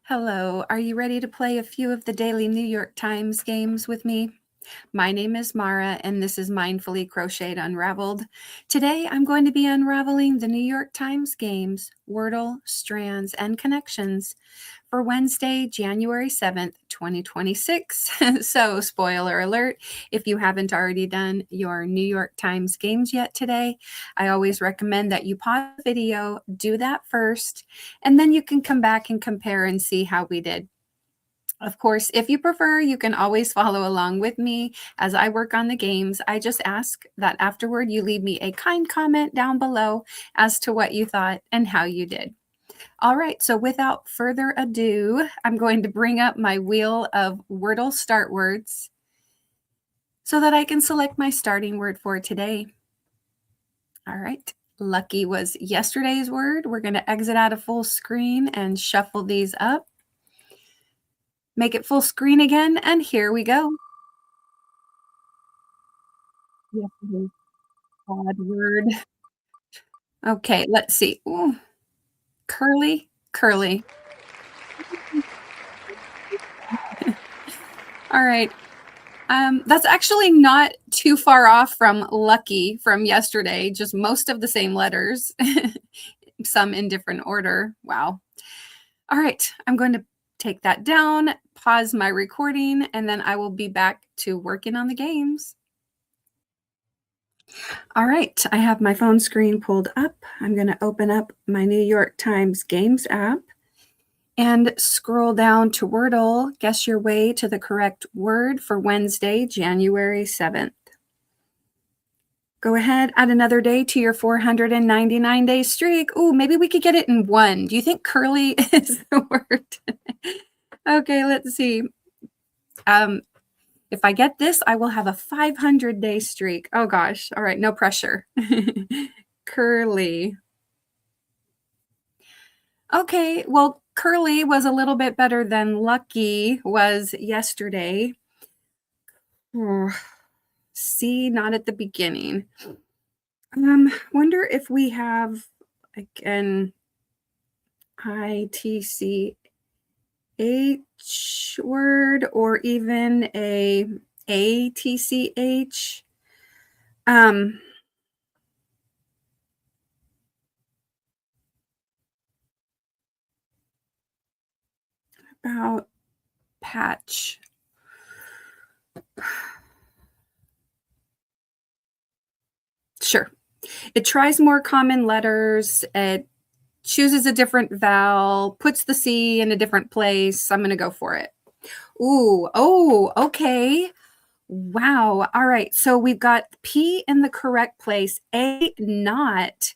Hello, are you ready to play a few of the daily New York Times games with me? My name is Mara, and this is Mindfully Crocheted Unraveled. Today, I'm going to be unraveling the New York Times games, WORDLE, STRANDS, and Connections for Wednesday, January 7th, 2026. So, spoiler alert, if you haven't already done your New York Times games yet today, I always recommend that you pause the video, do that first, and then you can come back and compare and see how we did. Of course, if you prefer, you can always follow along with me as I work on the games. I just ask that afterward you leave me a kind comment down below as to what you thought and how you did. All right, so without further ado, I'm going to bring up my wheel of Wordle start words so that I can select my starting word for today. All right, lucky was yesterday's word. We're going to exit out of full screen and shuffle these up. Make it full screen again, and here we go. Yesterday's odd word. Okay, let's see. Ooh, curly. All right. That's actually not too far off from lucky from yesterday, just most of the same letters, some in different order. Wow. All right, I'm going to take that down, pause my recording, and then I will be back to working on the games. All right, I have my phone screen pulled up. I'm going to open up my New York Times Games app and scroll down to Wordle. Guess your way to the correct word for Wednesday, January 7th. Go ahead, add another day to your 499-day streak. Ooh, maybe we could get it in one. Do you think curly is the word? Okay, let's see. If I get this, I will have a 500-day streak. Oh gosh. All right, no pressure. Curly. Okay, well, curly was a little bit better than lucky was yesterday. C, not at the beginning. Wonder if we have like an ITCH word or even a ATCH. About patch. Sure. It tries more common letters. It chooses a different vowel, puts the C in a different place. I'm going to go for it. Ooh, oh, okay. Wow. All right. So we've got P in the correct place, A not.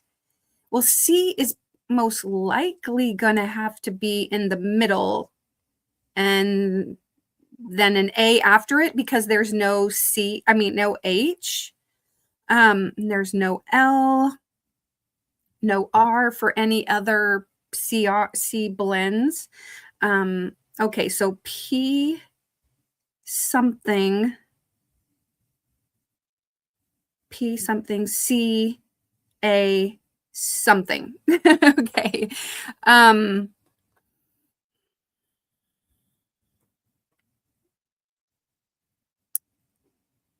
Well, C is most likely going to have to be in the middle and then an A after it because there's no C, no H. There's no L, no R for any other C blends. Okay, so P something, C A something. Okay.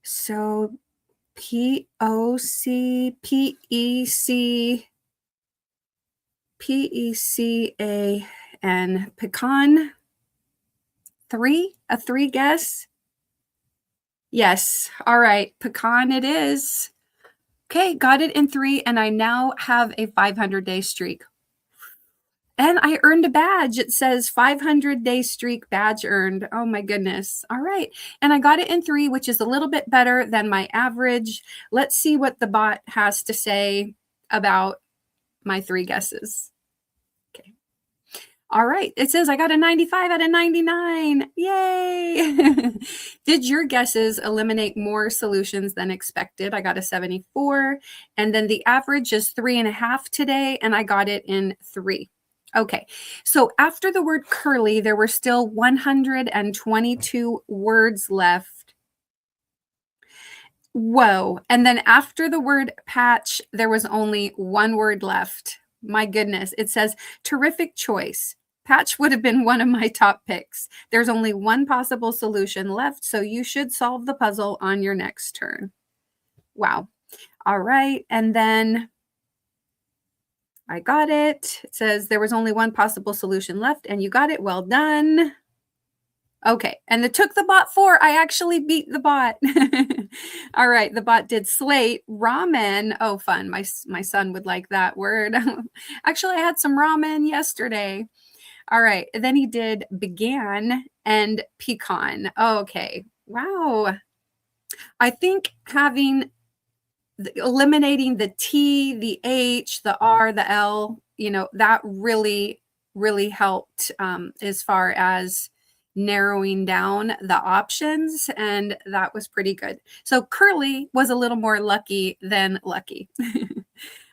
So PECAN, pecan. A three guess? Yes. All right. Pecan it is. Okay, got it in 3, and I now have a 500-day streak. And I earned a badge. It says 500-day streak badge earned. Oh my goodness. All right. And I got it in 3, which is a little bit better than my average. Let's see what the bot has to say about my 3 guesses. Okay. All right. It says I got a 95 out of 99. Yay. Did your guesses eliminate more solutions than expected? I got a 74. And then the average is 3.5 today, and I got it in 3. Okay, so after the word curly, there were still 122 words left. Whoa. And then after the word patch, there was only 1 word left. My goodness. It says, terrific choice. Patch would have been one of my top picks. There's only one possible solution left, so you should solve the puzzle on your next turn. Wow. All right. And then I got it. It says there was only one possible solution left, and you got it. Well done. Okay, and it took the bot 4. I actually beat the bot. All right, the bot did slate. Ramen. Oh, fun. My son would like that word. Actually, I had some ramen yesterday. All right, then he did began and pecan. Okay, wow. I think eliminating the T, the H, the R, the L, that really, really helped as far as narrowing down the options, and that was pretty good. So Curly was a little more lucky than lucky.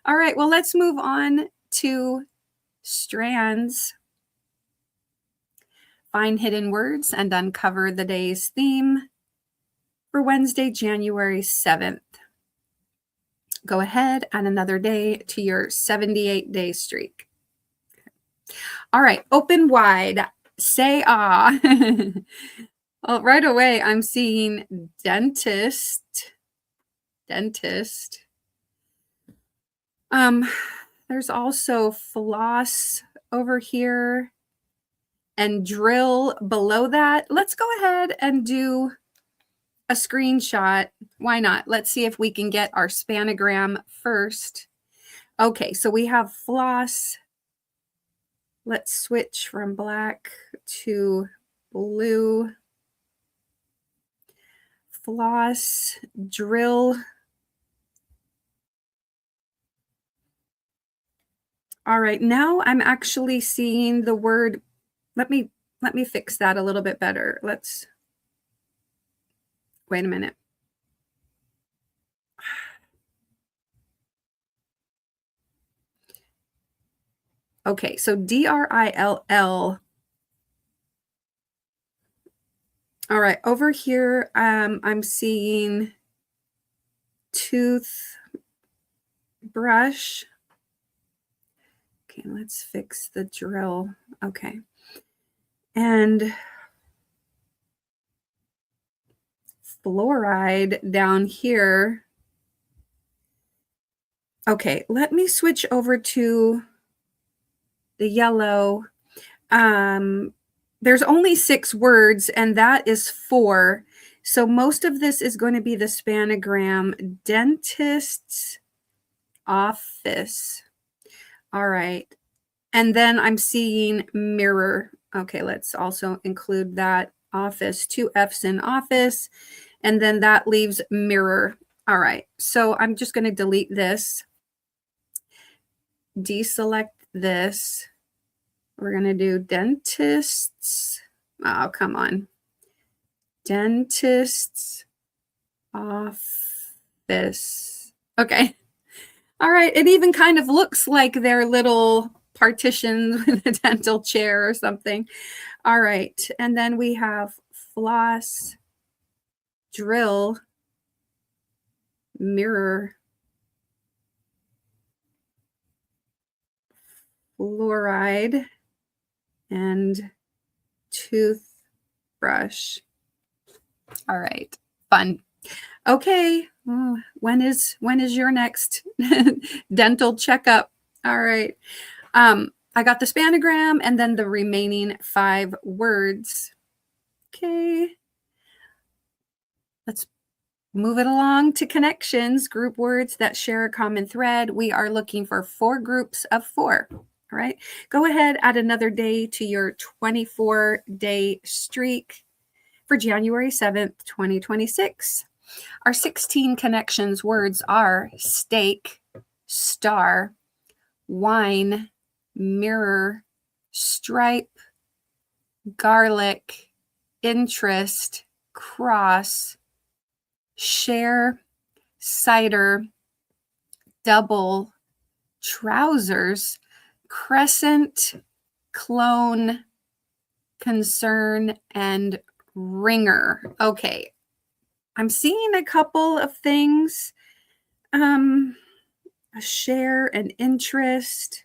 All right, well, let's move on to Strands. Find hidden words and uncover the day's theme for Wednesday, January 7th. Go ahead, add another day to your 78-day streak. All right, open wide. Say ah. Well, right away, I'm seeing dentist. There's also floss over here and drill below that. Let's go ahead and do a screenshot. Why not? Let's see if we can get our spanogram first. Okay, so we have floss. Let's switch from black to blue. Floss, drill. All right, now I'm actually seeing the word. Let me fix that a little bit better. Let's wait a minute. Okay, so DRILL. All right, over here, I'm seeing toothbrush. Okay, let's fix the drill. Okay. And fluoride down here. Okay, let me switch over to the yellow. There's only 6 words, and that is 4. So most of this is going to be the spanogram. Dentist's office. All right. And then I'm seeing mirror. Okay, let's also include that. Office, 2 F's in office. And then that leaves mirror. All right. So I'm just going to delete this. Deselect this. We're going to do dentists. Oh, come on. Dentist's office. Okay. All right. It even kind of looks like they're little partitions with a dental chair or something. All right. And then we have floss, drill, mirror, fluoride, and toothbrush. All right. Fun. Okay. Oh, when is your next dental checkup? All right. I got the spanogram and then the remaining 5 words. Okay. Let's move it along to connections, group words that share a common thread. We are looking for 4 groups of 4. All right. Go ahead, add another day to your 24-day streak for January 7th, 2026. Our 16 connections words are steak, star, wine, mirror, stripe, garlic, interest, cross, share, cider, double, trousers, crescent, clone, concern, and ringer. Okay. I'm seeing a couple of things. A share, an interest.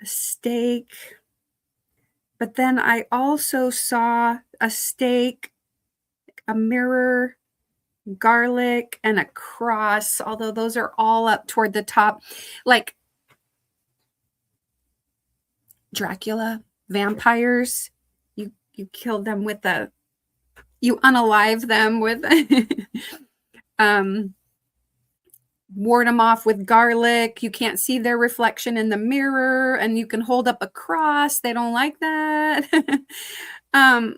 a steak, but then I also saw a steak, a mirror, garlic, and a cross, although those are all up toward the top. Like Dracula, vampires, you kill them with a you unalive them with um ward them off with garlic. You can't see their reflection in the mirror, and you can hold up a cross. They don't like that. um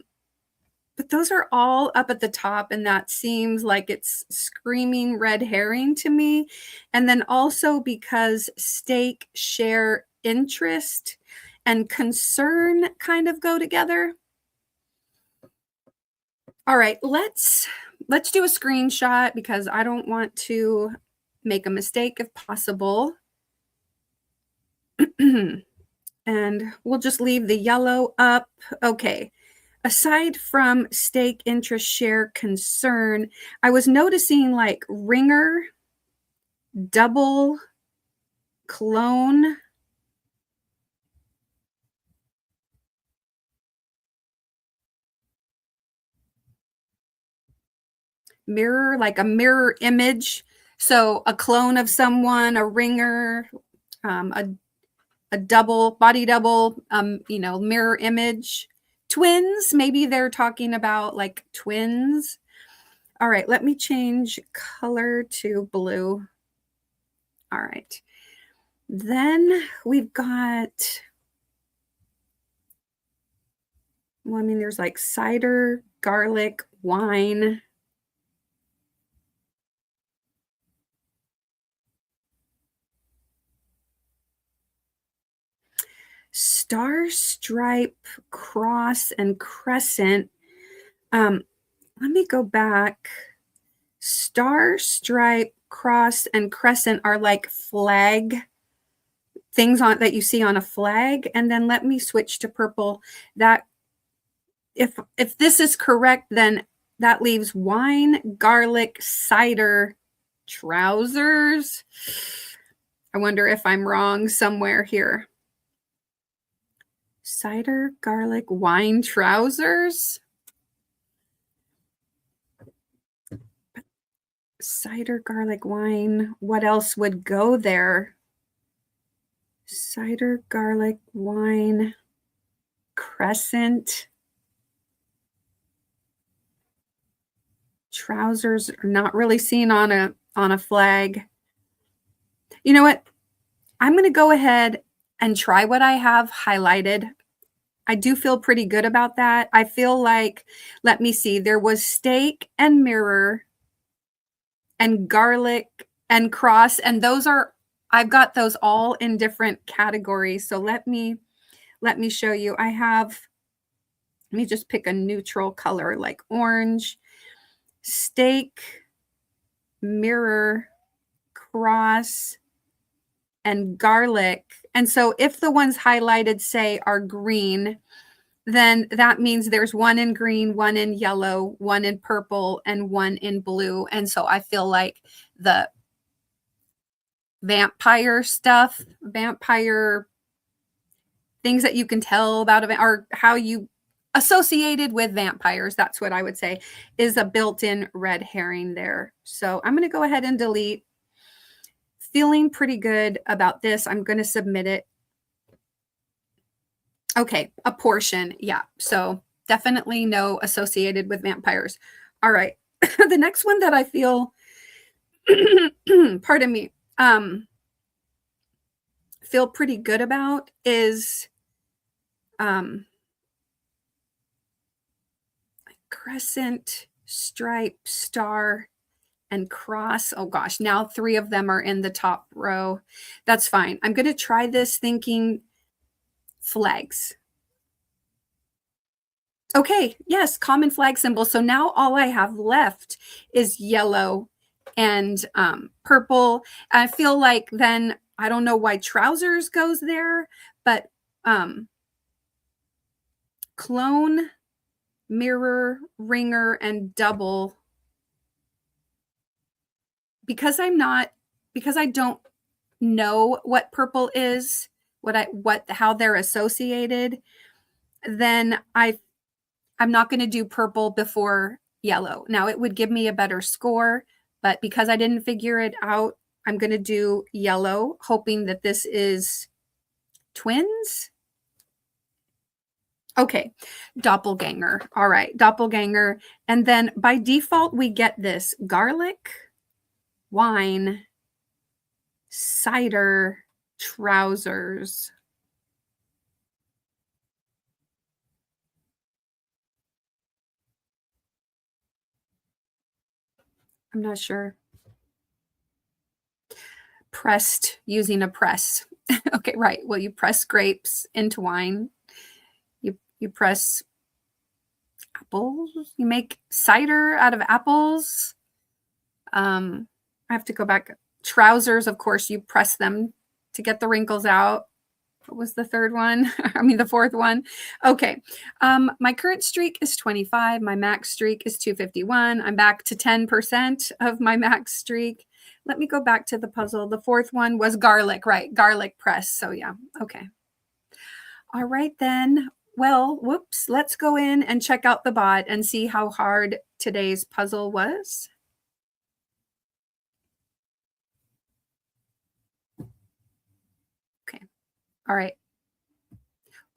but those are all up at the top, and that seems like it's screaming red herring to me. And then also because stake, share, interest, and concern kind of go together. All right, let's do a screenshot because I don't want to make a mistake if possible. And we'll just leave the yellow up. Okay. Aside from stake, interest, share, concern, I was noticing like ringer, double, clone, mirror, like a mirror image. So a clone of someone, a ringer, a double, body double, mirror image. Twins, maybe they're talking about like twins. All right, let me change color to blue. All right. Then we've got, well, I mean, there's like cider, garlic, wine. Star, stripe, cross, and crescent. Let me go back. Star, stripe, cross, and crescent are like flag things on that you see on a flag. And then let me switch to purple. That if this is correct, then that leaves wine, garlic, cider, trousers. I wonder if I'm wrong somewhere here. Cider, garlic, wine, trousers. Cider, garlic, wine. What else would go there? Cider, garlic, wine, crescent. Trousers are not really seen on a flag. You know what? I'm going to go ahead and try what I have highlighted. I do feel pretty good about that. I feel like, let me see, there was steak and mirror and garlic and cross, and those are, I've got those all in different categories. So let me show you. I have, let me just pick a neutral color like orange, steak, mirror, cross, and garlic. And so if the ones highlighted say are green, then that means there's one in green, one in yellow, one in purple, and one in blue. And so I feel like the vampire stuff, vampire things that you can tell about are how you associated with vampires, that's what I would say, is a built-in red herring there. So I'm going to go ahead and delete. Feeling pretty good about this. I'm going to submit it. Okay, a portion. Yeah, so definitely no associated with vampires. All right. The next one that I feel, pardon me, feel pretty good about is crescent, stripe, star, and cross. Oh gosh, now 3 of them are in the top row. That's fine. I'm going to try this thinking flags. Okay, yes, common flag symbol. So now all I have left is yellow and purple. I feel like then, I don't know why trousers goes there, but clone, mirror, ringer, and double. Because I don't know what purple is, how they're associated, then I'm not going to do purple before yellow. Now it would give me a better score, but because I didn't figure it out, I'm going to do yellow, hoping that this is twins. Okay, doppelganger. All right, doppelganger. And then by default, we get this garlic, wine, cider, trousers. I'm not sure. Pressed using a press. Okay, right. Well, you press grapes into wine. You press apples. You make cider out of apples. I have to go back. Trousers, of course, you press them to get the wrinkles out. What was the third one? I mean, the fourth one. Okay. My current streak is 25. My max streak is 251. I'm back to 10% of my max streak. Let me go back to the puzzle. The fourth one was garlic, right? Garlic press. So yeah. Okay. All right then. Well, whoops. Let's go in and check out the bot and see how hard today's puzzle was. Okay. All right.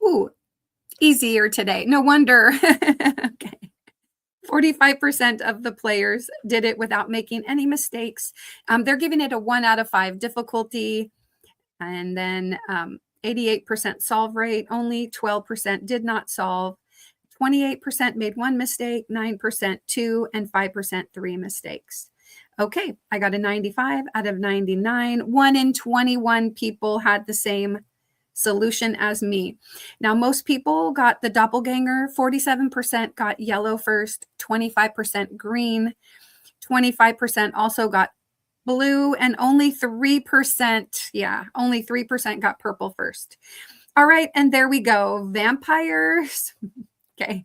Ooh, easier today. No wonder. Okay. 45% of the players did it without making any mistakes. They're giving it a 1 out of 5 difficulty. And then 88% solve rate. Only 12% did not solve. 28% made 1 mistake, 9% 2, and 5% 3 mistakes. Okay, I got a 95 out of 99. 1 in 21 people had the same solution as me. Now, most people got the doppelganger. 47% got yellow first, 25% green, 25% also got blue, and only 3%, yeah, only 3% got purple first. All right, and there we go. Vampires. Okay,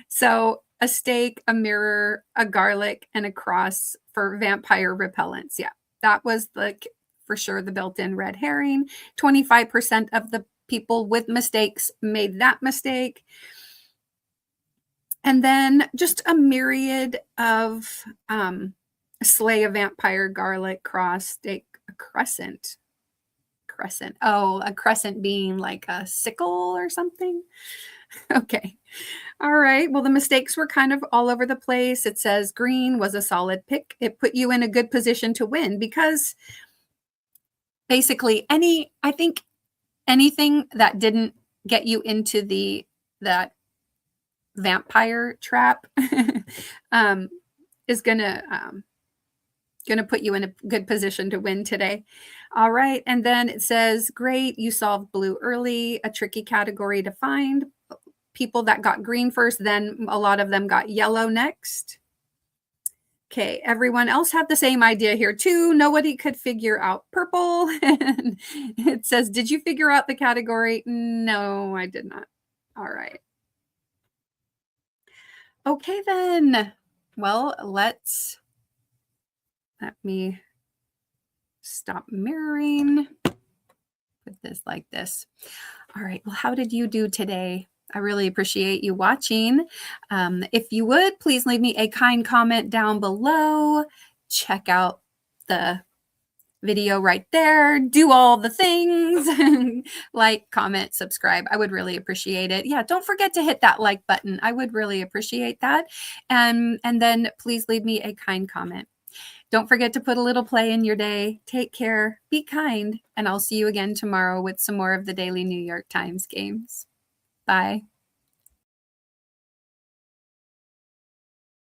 so a stake, a mirror, a garlic, and a cross for vampire repellents. Yeah, that was for sure the built-in red herring. 25% of the people with mistakes made that mistake. And then just a myriad of slay a vampire, garlic, cross, stake, a crescent. Crescent. Oh, a crescent being like a sickle or something. Okay. All right. Well, the mistakes were kind of all over the place. It says green was a solid pick. It put you in a good position to win because basically I think anything that didn't get you into that vampire trap is gonna put you in a good position to win today. All right. And then it says, great, you solved blue early, a tricky category to find. People that got green first, then a lot of them got yellow next. Okay, everyone else had the same idea here too. Nobody could figure out purple. And it says, did you figure out the category? No, I did not. All right. Okay, then. Well, let me stop mirroring. Put this like this. All right. Well, how did you do today? I really appreciate you watching. If you would, please leave me a kind comment down below. Check out the video right there. Do all the things. Like, comment, subscribe. I would really appreciate it. Yeah, don't forget to hit that like button. I would really appreciate that. And then please leave me a kind comment. Don't forget to put a little play in your day. Take care, be kind, and I'll see you again tomorrow with some more of the daily New York Times games. Bye.